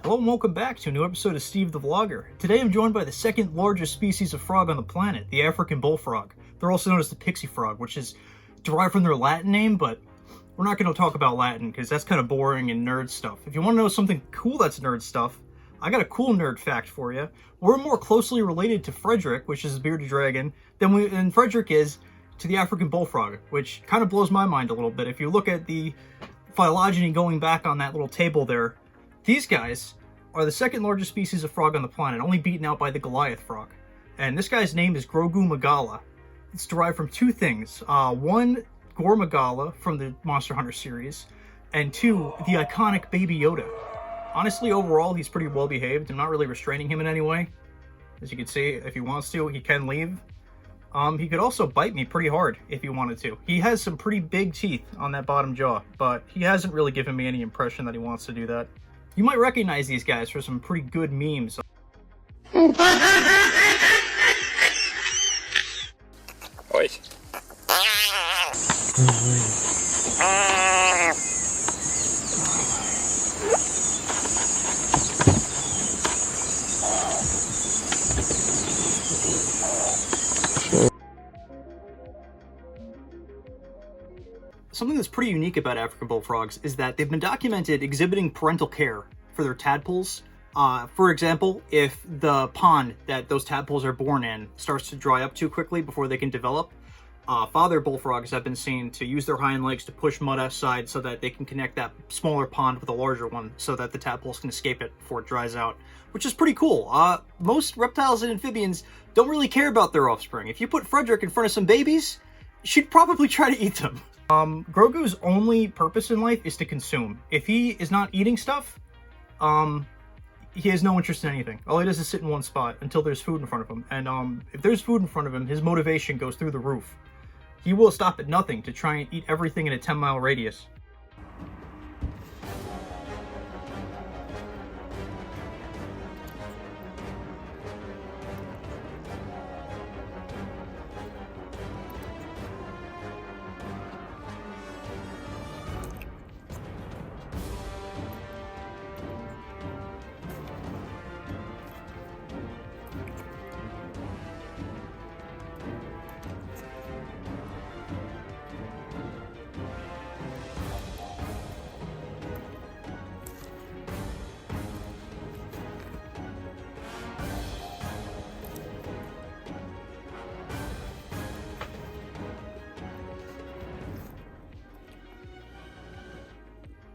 Hello and welcome back to a new episode of Steve the Vlogger. Today I'm joined by the second largest species of frog on the planet, the African bullfrog. They're also known as the pixie frog, which is derived from their Latin name, but we're not going to talk about Latin because that's kind of boring and nerd stuff. If you want to know something cool that's nerd stuff, I got a cool nerd fact for you. We're more closely related to Frederick, which is a bearded dragon, than Frederick is to the African bullfrog, which kind of blows my mind a little bit. If you look at the phylogeny going back on that little table there, these guys are the second largest species of frog on the planet, only beaten out by the Goliath frog. And this guy's name is Grogu Magala. It's derived from two things. One, Gore Magala from the Monster Hunter series, and two, the iconic Baby Yoda. Honestly, overall, he's pretty well behaved. I'm not really restraining him in any way. As you can see, if he wants to, he can leave. He could also bite me pretty hard if he wanted to. He has some pretty big teeth on that bottom jaw, but he hasn't really given me any impression that he wants to do that. You might recognize these guys for some pretty good memes. Oi. Something that's pretty unique about African bullfrogs is that they've been documented exhibiting parental care for their tadpoles. For example, if the pond that those tadpoles are born in starts to dry up too quickly before they can develop, father bullfrogs have been seen to use their hind legs to push mud aside so that they can connect that smaller pond with a larger one so that the tadpoles can escape it before it dries out, which is pretty cool. Most reptiles and amphibians don't really care about their offspring. If you put Frederick in front of some babies, she'd probably try to eat them. Grogu's only purpose in life is to consume. If he is not eating stuff, he has no interest in anything. All he does is sit in one spot until there's food in front of him. And if there's food in front of him, his motivation goes through the roof. He will stop at nothing to try and eat everything in a 10-mile radius.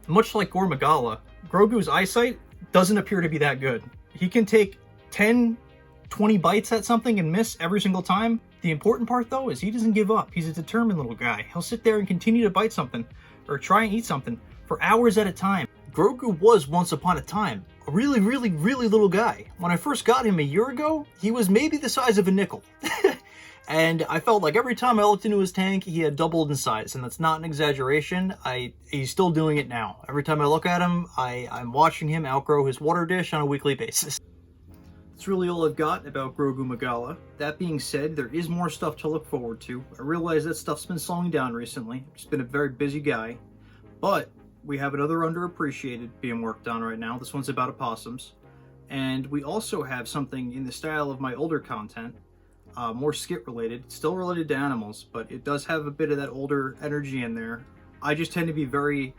Much like Gore Magala, Grogu's eyesight doesn't appear to be that good. He can take 10, 20 bites at something and miss every single time. The important part, though, is he doesn't give up. He's a determined little guy. He'll sit there and continue to bite something, or try and eat something, for hours at a time. Grogu was, once upon a time, a really little guy. When I first got him a year ago, he was maybe the size of a nickel. And I felt like every time I looked into his tank, he had doubled in size, and that's not an exaggeration. He's still doing it now. Every time I look at him, I'm watching him outgrow his water dish on a weekly basis. That's really all I've got about Grogu Magala. That being said, there is more stuff to look forward to. I realize that stuff's been slowing down recently. I've just been a very busy guy. But we have another underappreciated being worked on right now. This one's about opossums. And we also have something in the style of my older content. More skit related, still related to animals, but it does have a bit of that older energy in there. I just tend to be very,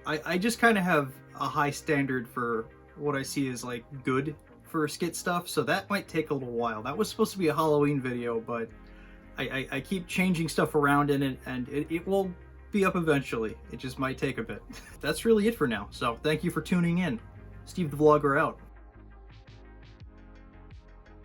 I just kind of have a high standard for what I see as like good for skit stuff, so that might take a little while. That was supposed to be a Halloween video, but I keep changing stuff around in it, and it will be up eventually. It just might take a bit. That's really it for now, so thank you for tuning in. Steve the Vlogger out.